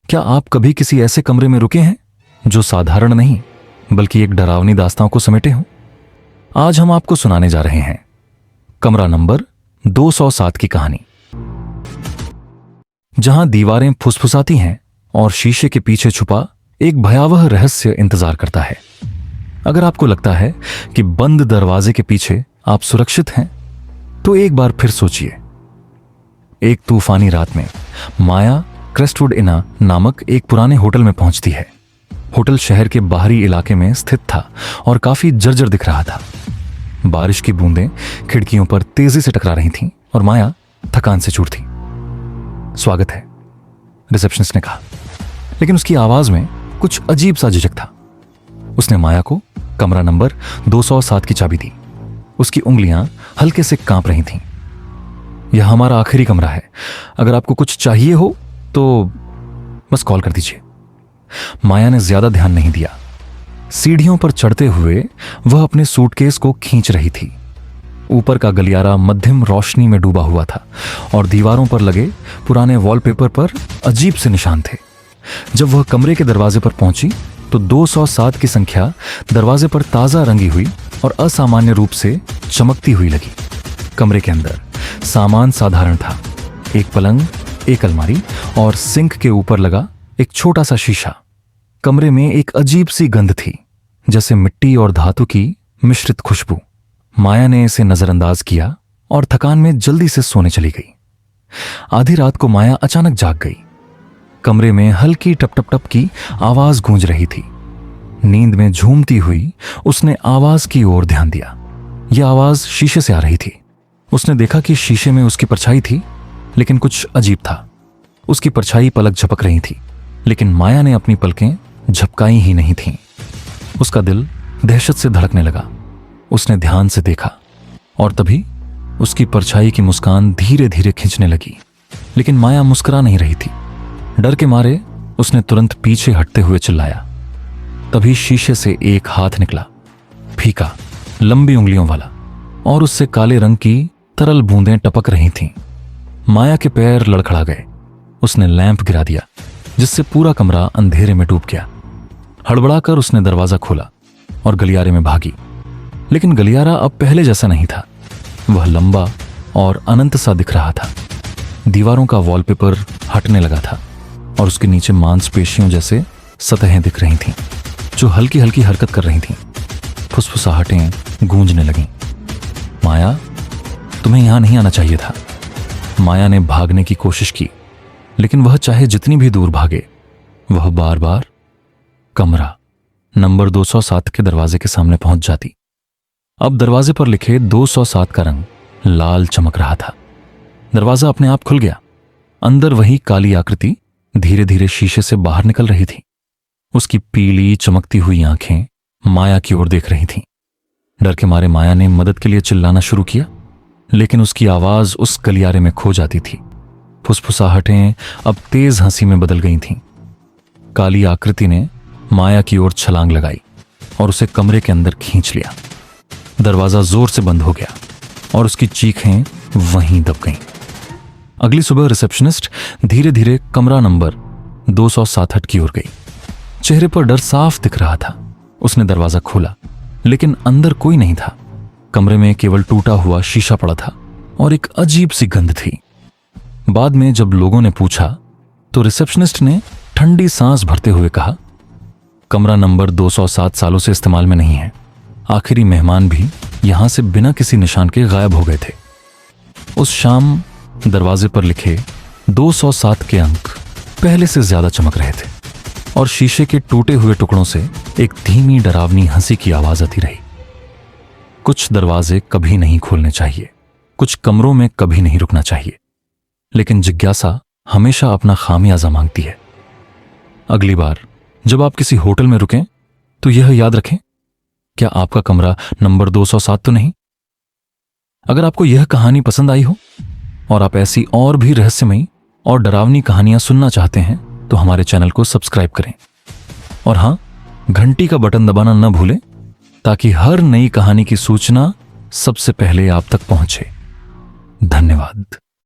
क्या आप कभी किसी ऐसे कमरे में रुके हैं जो साधारण नहीं बल्कि एक डरावनी दास्तां को समेटे हों? आज हम आपको सुनाने जा रहे हैं कमरा नंबर 207 की कहानी, जहां दीवारें फुसफुसाती हैं और शीशे के पीछे छुपा एक भयावह रहस्य इंतजार करता है। अगर आपको लगता है कि बंद दरवाजे के पीछे आप सुरक्षित हैं, तो एक बार फिर सोचिए। एक तूफानी रात में माया क्रेस्टवुड इना नामक एक पुराने होटल में पहुंचती है। होटल शहर के बाहरी इलाके में स्थित था और काफी जर्जर दिख रहा था। बारिश की बूंदें खिड़कियों पर तेजी से टकरा रही थीं और माया थकान से चूर थी। स्वागत है, रिसेप्शनिस्ट ने कहा, लेकिन उसकी आवाज में कुछ अजीब सा झिझक था। उसने माया को कमरा नंबर 207 की चाबी दी। उसकी उंगलियां हल्के से कांप रही थीं। यह हमारा आखिरी कमरा है, अगर आपको कुछ चाहिए हो तो बस कॉल कर दीजिए। माया ने ज्यादा ध्यान नहीं दिया। सीढ़ियों पर चढ़ते हुए वह अपने सूटकेस को खींच रही थी। ऊपर का गलियारा मध्यम रोशनी में डूबा हुआ था और दीवारों पर लगे पुराने वॉलपेपर पर अजीब से निशान थे। जब वह कमरे के दरवाजे पर पहुंची तो 207 की संख्या दरवाजे पर ताजा रंगी हुई और असामान्य रूप से चमकती हुई लगी। कमरे के अंदर सामान साधारण था। एक पलंग, एक अलमारी और सिंक के ऊपर लगा एक छोटा सा शीशा। कमरे में एक अजीब सी गंध थी, जैसे मिट्टी और धातु की मिश्रित खुशबू। माया ने इसे नजरअंदाज किया और थकान में जल्दी से सोने चली गई। आधी रात को माया अचानक जाग गई। कमरे में हल्की टप टप टप की आवाज गूंज रही थी। नींद में झूमती हुई उसने आवाज की ओर ध्यान दिया। यह आवाज शीशे से आ रही थी। उसने देखा कि शीशे में उसकी परछाई थी, लेकिन कुछ अजीब था। उसकी परछाई पलक झपक रही थी, लेकिन माया ने अपनी पलकें झपकाई ही नहीं थीं। उसका दिल दहशत से धड़कने लगा। उसने ध्यान से देखा और तभी उसकी परछाई की मुस्कान धीरे धीरे खिंचने लगी, लेकिन माया मुस्कुरा नहीं रही थी। डर के मारे उसने तुरंत पीछे हटते हुए चिल्लाया। तभी शीशे से एक हाथ निकला, फीका, लंबी उंगलियों वाला, और उससे काले रंग की तरल बूंदें टपक रही थीं। माया के पैर लड़खड़ा गए। उसने लैंप गिरा दिया, जिससे पूरा कमरा अंधेरे में डूब गया। हड़बड़ाकर उसने दरवाजा खोला और गलियारे में भागी, लेकिन गलियारा अब पहले जैसा नहीं था। वह लंबा और अनंत सा दिख रहा था। दीवारों का वॉलपेपर हटने लगा था और उसके नीचे मांसपेशियों जैसे सतहें दिख रही थीं, जो हल्की हल्की हरकत कर रही थीं। फुसफुसाहटें गूंजने लगीं। माया, तुम्हें यहां नहीं आना चाहिए था। माया ने भागने की कोशिश की, लेकिन वह चाहे जितनी भी दूर भागे, वह बार बार कमरा नंबर 207 के दरवाजे के सामने पहुंच जाती। अब दरवाजे पर लिखे 207 का रंग लाल चमक रहा था। दरवाजा अपने आप खुल गया। अंदर वही काली आकृति धीरे धीरे शीशे से बाहर निकल रही थी। उसकी पीली चमकती हुई आंखें माया की ओर देख रही थीं। डर के मारे माया ने मदद के लिए चिल्लाना शुरू किया, लेकिन उसकी आवाज उस गलियारे में खो जाती थी। फुसफुसाहटें अब तेज हंसी में बदल गई थीं। काली आकृति ने माया की ओर छलांग लगाई और उसे कमरे के अंदर खींच लिया। दरवाजा जोर से बंद हो गया और उसकी चीखें वहीं दब गईं। अगली सुबह रिसेप्शनिस्ट धीरे धीरे कमरा नंबर 267 की ओर गई। चेहरे पर डर साफ दिख रहा था। उसने दरवाजा खोला, लेकिन अंदर कोई नहीं था। कमरे में केवल टूटा हुआ शीशा पड़ा था और एक अजीब सी गंध थी। बाद में जब लोगों ने पूछा तो रिसेप्शनिस्ट ने ठंडी सांस भरते हुए कहा, कमरा नंबर 207 सालों से इस्तेमाल में नहीं है। आखिरी मेहमान भी यहां से बिना किसी निशान के गायब हो गए थे। उस शाम दरवाजे पर लिखे 207 के अंक पहले से ज्यादा चमक रहे थे और शीशे के टूटे हुए टुकड़ों से एक धीमी डरावनी हंसी की आवाज आती रही। कुछ दरवाजे कभी नहीं खोलने चाहिए, कुछ कमरों में कभी नहीं रुकना चाहिए, लेकिन जिज्ञासा हमेशा अपना खामियाजा मांगती है। अगली बार जब आप किसी होटल में रुकें तो यह याद रखें, क्या आपका कमरा नंबर 207 तो नहीं? अगर आपको यह कहानी पसंद आई हो और आप ऐसी और भी रहस्यमयी और डरावनी कहानियां सुनना चाहते हैं तो हमारे चैनल को सब्सक्राइब करें और हां, घंटी का बटन दबाना न भूलें ताकि हर नई कहानी की सूचना सबसे पहले आप तक पहुंचे। धन्यवाद।